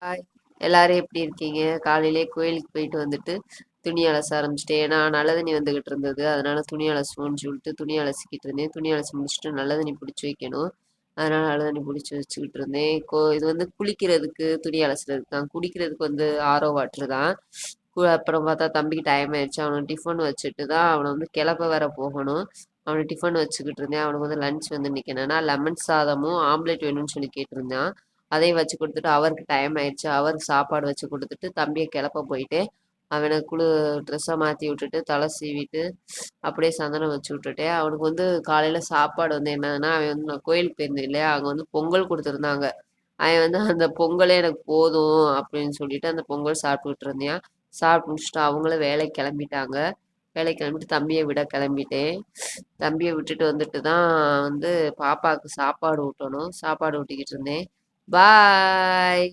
Hi. எல்லாரும் எப்படி இருக்கீங்க? காலையிலே கோயிலுக்கு போயிட்டு வந்துட்டு துணி அலச ஆரம்பிச்சுட்டேன். ஏன்னா நல்ல தண்ணி வந்துகிட்டு இருந்தது. அதனால துணி அலசுவோம்னு சொல்லிட்டு துணி அலசிக்கிட்டு இருந்தேன். துணி அலசி முடிச்சுட்டு நல்ல தண்ணி பிடிச்சி வைக்கணும். அதனால நல்ல தண்ணி பிடிச்சி வச்சுக்கிட்டு இருந்தேன். இது வந்து குளிக்கிறதுக்கு, துணி அலசுறதுக்கு தான். குடிக்கிறதுக்கு வந்து ஆரோ வாட்டர் தான். அப்புறம் பார்த்தா தம்பிக்கு டைம் ஆயிடுச்சு. அவனுக்கு டிஃபன் வச்சுட்டு தான் அவனை வந்து கிளப்ப வேற போகணும். அவனுக்கு டிஃபன் வச்சுக்கிட்டு இருந்தேன். அவனுக்கு வந்து லஞ்ச் வந்து இன்னைக்கு என்னன்னா லெமன் சாதமும் ஆம்லெட் வேணும்னு சொல்லி கேட்டிருந்தான். அதையும் வச்சு கொடுத்துட்டு அவருக்கு டைம் ஆயிடுச்சு. அவருக்கு சாப்பாடு வச்சு கொடுத்துட்டு தம்பியை கிளப்ப போயிட்டு அவனை ட்ரெஸ்ஸை மாற்றி விட்டுட்டு தலை சீவிட்டு அப்படியே சந்தனம் வச்சு விட்டுட்டேன். அவனுக்கு வந்து காலையில சாப்பாடு வந்து என்னன்னா அவன் வந்து நான் கோயிலுக்கு போயிருந்தேன் இல்லையா, அங்கே வந்து பொங்கல் கொடுத்துருந்தாங்க. அவன் வந்து அந்த பொங்கலே எனக்கு போதும் அப்படின்னு சொல்லிட்டு அந்த பொங்கல் சாப்பிட்டுக்கிட்டு இருந்தேன். சாப்பிட்டு முடிச்சுட்டு அவங்களும் வேலைக்கு கிளம்பிட்டாங்க. வேலைக்கு கிளம்பிட்டு தம்பியை விட கிளம்பிட்டேன். தம்பியை விட்டுட்டு வந்துட்டு தான் வந்து பாப்பாவுக்கு சாப்பாடு ஊட்டணும். சாப்பாடு ஊட்டிக்கிட்டு இருந்தேன். பாய்.